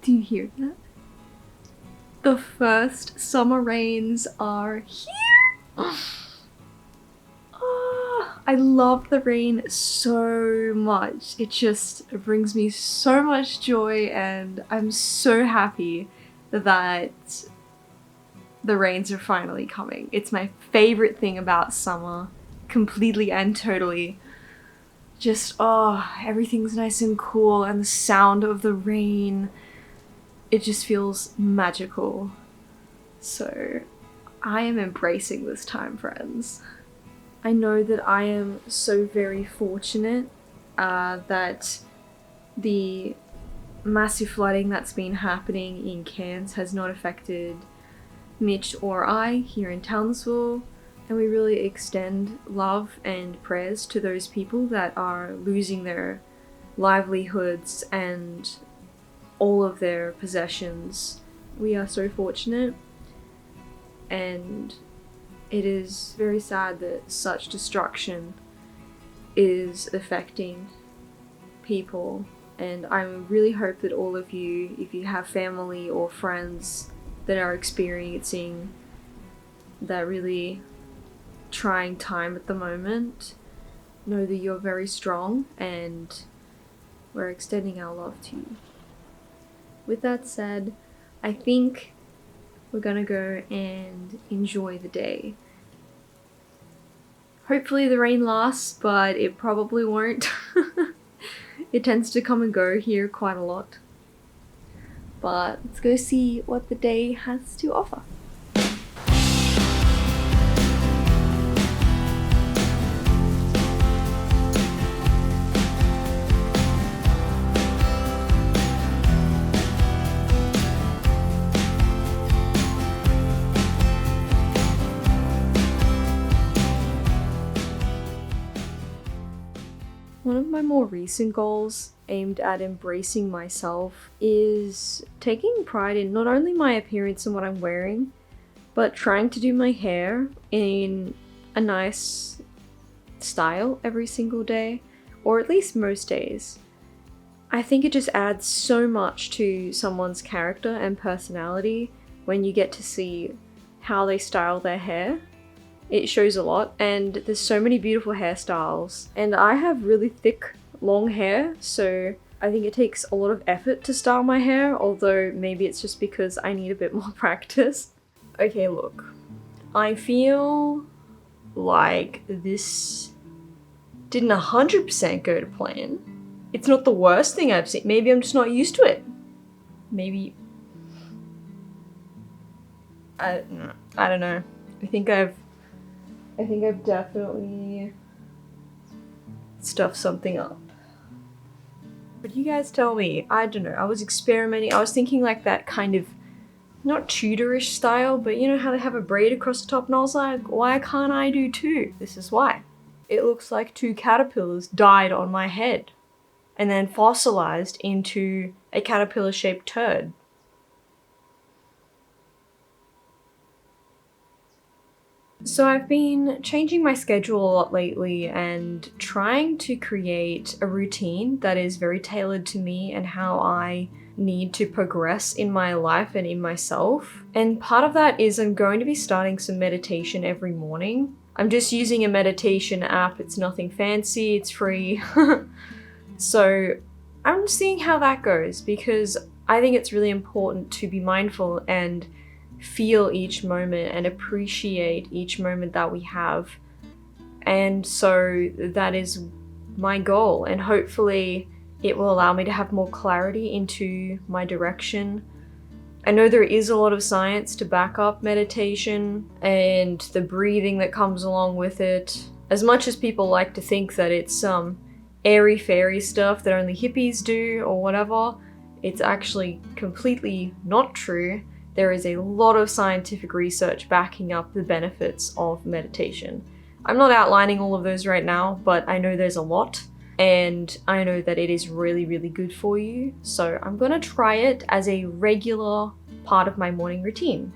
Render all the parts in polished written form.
Do you hear that? The first summer rains are here! Oh, I love the rain so much. It just brings me so much joy, and I'm so happy that the rains are finally coming. It's my favorite thing about summer, completely and totally. Just, oh, everything's nice and cool, and the sound of the rain, it just feels magical. So I am embracing this time, friends. I know that I am so very fortunate that the massive flooding that's been happening in Cairns has not affected Mitch or I here in Townsville, and we really extend love and prayers to those people that are losing their livelihoods and all of their possessions. We are so fortunate, and it is very sad that such destruction is affecting people, and I really hope that all of you, if you have family or friends that are experiencing that really trying time at the moment, know that you're very strong and we're extending our love to you. With that said, I think we're gonna go and enjoy the day. Hopefully the rain lasts, but it probably won't. It tends to come and go here quite a lot. But let's go see what the day has to offer. One of my more recent goals, aimed at embracing myself, is taking pride in not only my appearance and what I'm wearing, but trying to do my hair in a nice style every single day, or at least most days. I think it just adds so much to someone's character and personality when you get to see how they style their hair. It shows a lot, and there's so many beautiful hairstyles, and I have really thick, long hair, so I think it takes a lot of effort to style my hair, although maybe it's just because I need a bit more practice. Okay, look, I feel like this didn't 100% go to plan. It's not the worst thing I've seen. Maybe I'm just not used to it. Maybe... I don't know. I think I've definitely stuffed something up. But you guys tell me, I don't know, I was experimenting, I was thinking like that kind of, not Tudorish style, but you know how they have a braid across the top, and I was like, why can't I do two? This is why. It looks like two caterpillars died on my head, and then fossilized into a caterpillar-shaped turd. So I've been changing my schedule a lot lately and trying to create a routine that is very tailored to me and how I need to progress in my life and in myself. And part of that is I'm going to be starting some meditation every morning. I'm just using a meditation app. It's nothing fancy, it's free. So I'm seeing how that goes, because I think it's really important to be mindful and feel each moment and appreciate each moment that we have. And so that is my goal, and hopefully it will allow me to have more clarity into my direction. I know there is a lot of science to back up meditation and the breathing that comes along with it. As much as people like to think that it's some airy-fairy stuff that only hippies do or whatever, it's actually completely not true. There is a lot of scientific research backing up the benefits of meditation. I'm not outlining all of those right now, but I know there's a lot, and I know that it is really, really good for you. So I'm gonna try it as a regular part of my morning routine.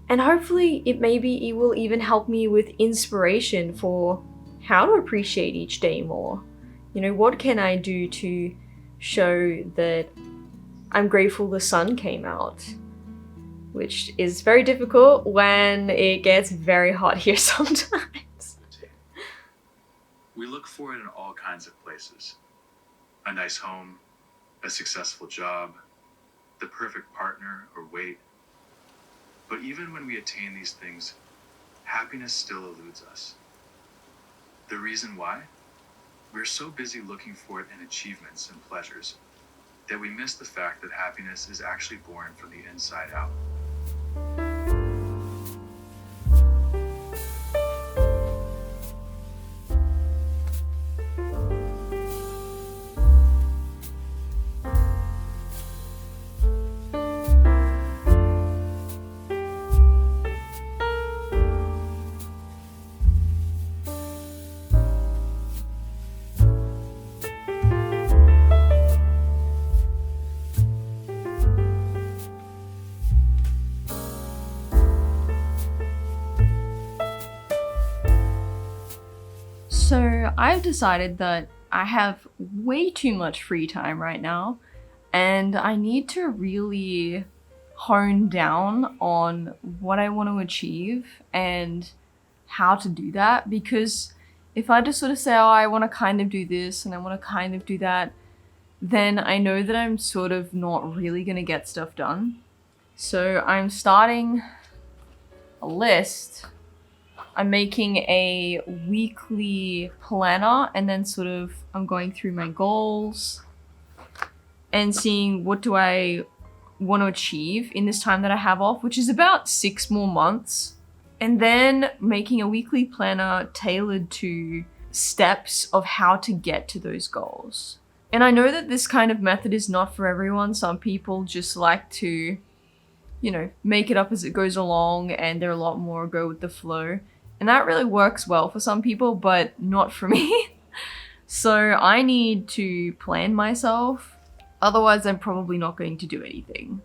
And hopefully it will even help me with inspiration for how to appreciate each day more. You know, what can I do to show that I'm grateful the sun came out, which is very difficult when it gets very hot here sometimes. We look for it in all kinds of places. A nice home, a successful job, the perfect partner or weight. But even when we attain these things, happiness still eludes us. The reason why? We're so busy looking for it in achievements and pleasures that we miss the fact that happiness is actually born from the inside out. So I've decided that I have way too much free time right now, and I need to really hone down on what I want to achieve and how to do that, because if I just sort of say, oh, I want to kind of do this and I want to kind of do that, then I know that I'm sort of not really going to get stuff done. So I'm starting a list. I'm making a weekly planner, and then sort of I'm going through my goals and seeing what do I want to achieve in this time that I have off, which is about 6 more months. And then making a weekly planner tailored to steps of how to get to those goals. And I know that this kind of method is not for everyone. Some people just like to, make it up as it goes along, and they're a lot more go with the flow. And that really works well for some people, but not for me. So I need to plan myself. Otherwise, I'm probably not going to do anything.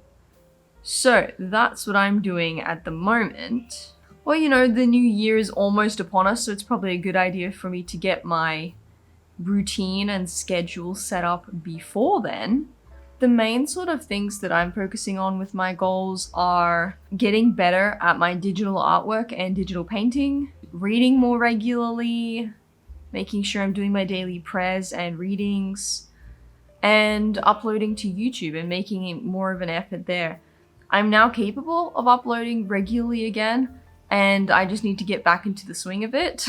So that's what I'm doing at the moment. Well, the new year is almost upon us, so it's probably a good idea for me to get my routine and schedule set up before then. The main sort of things that I'm focusing on with my goals are getting better at my digital artwork and digital painting, reading more regularly, making sure I'm doing my daily prayers and readings, and uploading to YouTube and making more of an effort there. I'm now capable of uploading regularly again, and I just need to get back into the swing of it.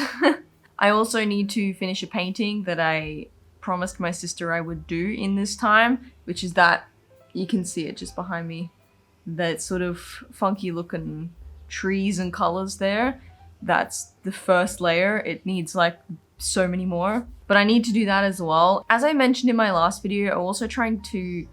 I also need to finish a painting that I promised my sister I would do in this time, which is that, you can see it just behind me, that sort of funky looking trees and colors there. That's the first layer. It needs like so many more, but I need to do that as well. As I mentioned in my last video, I'm also trying to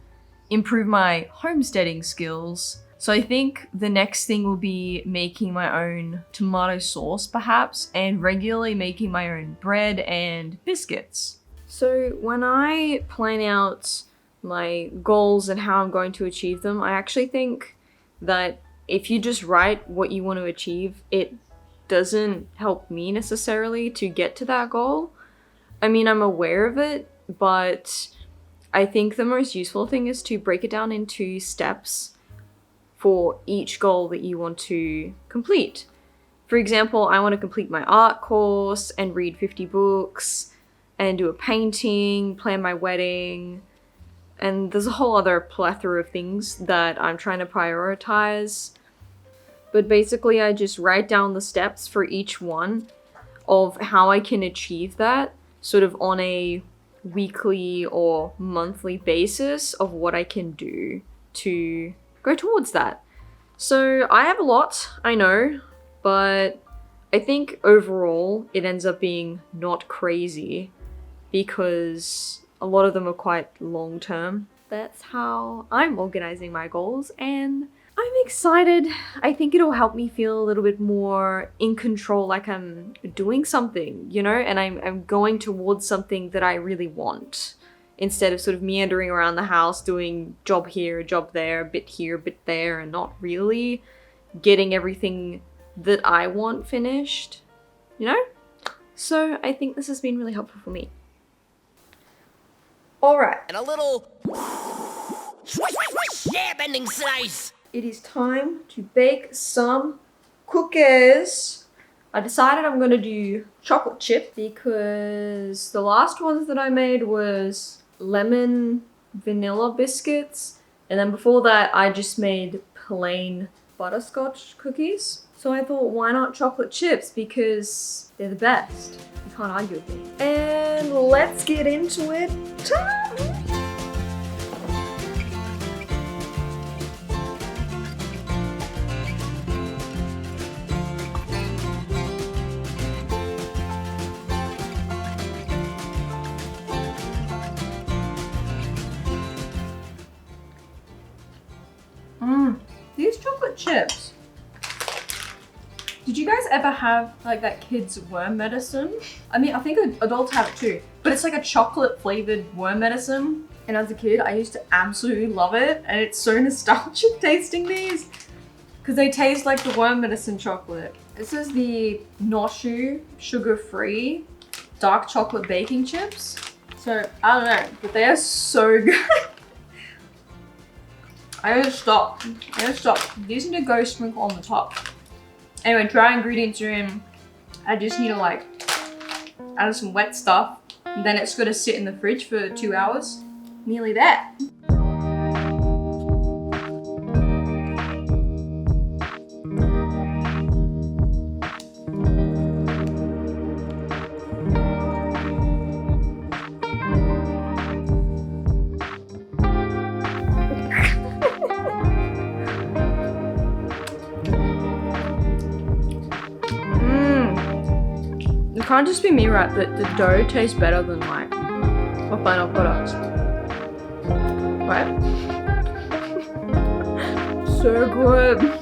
improve my homesteading skills. So I think the next thing will be making my own tomato sauce perhaps, and regularly making my own bread and biscuits. So when I plan out my goals and how I'm going to achieve them, I actually think that if you just write what you want to achieve, it doesn't help me necessarily to get to that goal. I mean, I'm aware of it, but I think the most useful thing is to break it down into steps for each goal that you want to complete. For example, I want to complete my art course and read 50 books and do a painting, plan my wedding, and there's a whole other plethora of things that I'm trying to prioritize. But basically, I just write down the steps for each one of how I can achieve that, sort of on a weekly or monthly basis of what I can do to go towards that. So I have a lot, I know, but I think overall it ends up being not crazy because a lot of them are quite long term. That's how I'm organizing my goals, and I'm excited. I think it'll help me feel a little bit more in control, like I'm doing something, and I'm going towards something that I really want, instead of sort of meandering around the house doing job here, a job there, a bit here, a bit there, and not really getting everything that I want finished, So I think this has been really helpful for me. Alright. And a little Yeah, bending slice. It is time to bake some cookies. I decided I'm gonna do chocolate chip because the last ones that I made was lemon vanilla biscuits, and then before that I just made plain butterscotch cookies. So I thought, why not chocolate chips, because they're the best. You can't argue with me. And let's get into it. These chocolate chips. Did you guys ever have like that kid's worm medicine? I mean, I think adults have it too, but it's like a chocolate flavored worm medicine. And as a kid, I used to absolutely love it. And it's so nostalgic tasting these because they taste like the worm medicine chocolate. This is the Noshu sugar-free dark chocolate baking chips. So I don't know, but they are so good. I gotta stop. These need to go sprinkle on the top. Anyway, dry ingredients are in. I just need to like add some wet stuff. And then it's gonna sit in the fridge for 2 hours. Nearly there. It can't just be me, right? That the dough tastes better than like the final products, right? So good.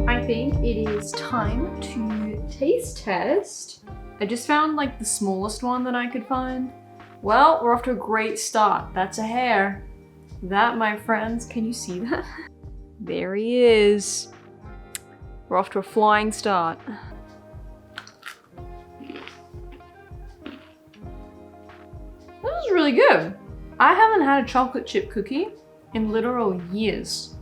I think it is time to taste test. I just found like the smallest one that I could find. Well, we're off to a great start. That's a hair. That, my friends, can you see that? There he is. We're off to a flying start. This is really good. I haven't had a chocolate chip cookie in literal years.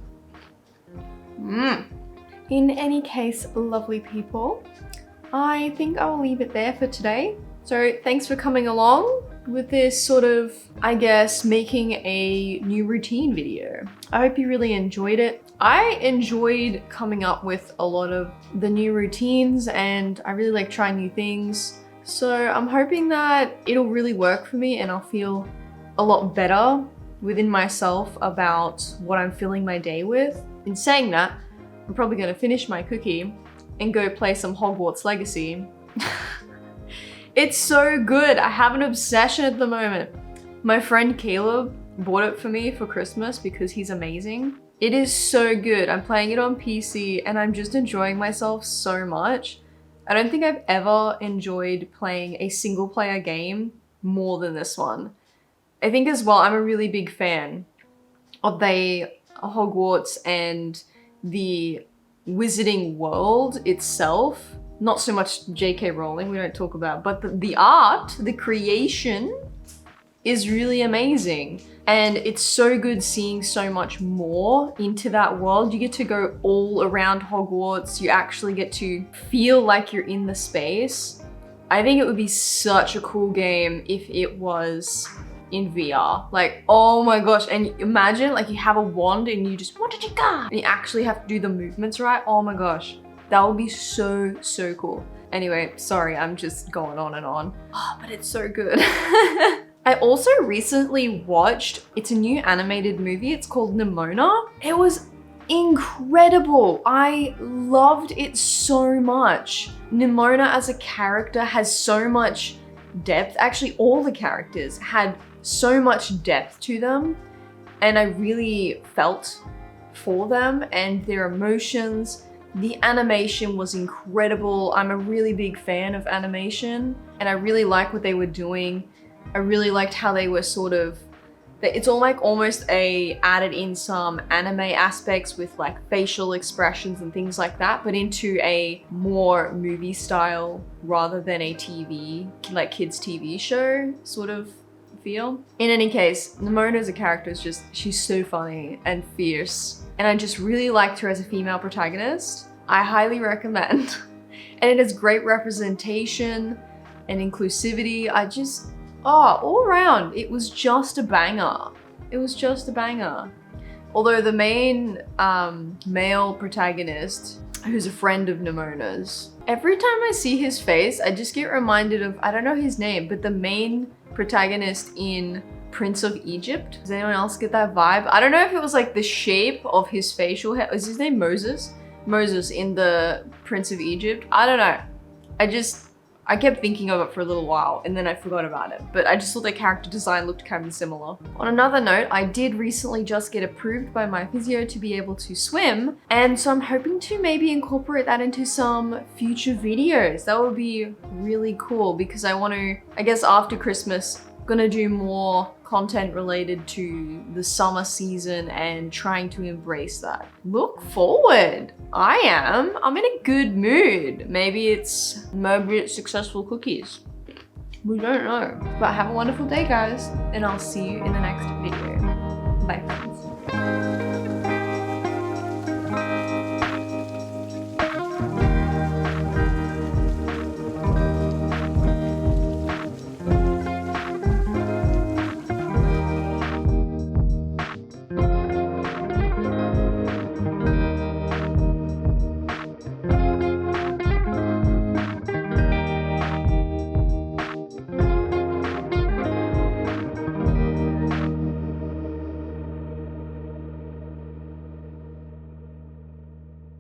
In any case, lovely people, I think I will leave it there for today. So thanks for coming along with this sort of, I guess, making a new routine video. I hope you really enjoyed it. I enjoyed coming up with a lot of the new routines and I really like trying new things. So I'm hoping that it'll really work for me and I'll feel a lot better within myself about what I'm filling my day with. In saying that, I'm probably gonna finish my cookie and go play some Hogwarts Legacy. It's so good. I have an obsession at the moment. My friend Caleb bought it for me for Christmas because he's amazing. It is so good. I'm playing it on PC and I'm just enjoying myself so much. I don't think I've ever enjoyed playing a single player game more than this one. I think as well, I'm a really big fan of the Hogwarts and the wizarding world itself, not so much JK Rowling, we don't talk about, but the art, the creation is really amazing. And it's so good seeing so much more into that world. You get to go all around Hogwarts. You actually get to feel like you're in the space. I think it would be such a cool game if it was in VR. Like, oh my gosh. And imagine like you have a wand and you just, what did you got? And you actually have to do the movements right. Oh my gosh. That would be so, so cool. Anyway, sorry, I'm just going on and on. Oh, but it's so good. I also recently watched, it's a new animated movie. It's called Nimona. It was incredible. I loved it so much. Nimona as a character has so much depth. Actually, all the characters had so much depth to them, and I really felt for them and their emotions. The animation was incredible. I'm a really big fan of animation, and I really like what they were doing. I really liked how they were sort of, it's all like almost added in some anime aspects with like facial expressions and things like that, but into a more movie style rather than a TV, like kids TV show sort of feel. In any case, Nimona as a character is just, she's so funny and fierce. And I just really liked her as a female protagonist. I highly recommend. And it has great representation and inclusivity. All around, it was just a banger. It was just a banger. Although the main male protagonist, who's a friend of Nimona's, every time I see his face, I just get reminded of, I don't know his name, but the main protagonist in Prince of Egypt. Does anyone else get that vibe? I don't know if it was like the shape of his facial hair. Is his name Moses? Moses in the Prince of Egypt. I don't know. I kept thinking of it for a little while and then I forgot about it, but I just thought the character design looked kind of similar. On another note, I did recently just get approved by my physio to be able to swim, and so I'm hoping to maybe incorporate that into some future videos. That would be really cool because I want to, I guess after Christmas, gonna do more content related to the summer season and trying to embrace that. Look forward. I'm in a good mood. Maybe it's successful cookies. We don't know. But have a wonderful day, guys. And I'll see you in the next video. Bye, friends.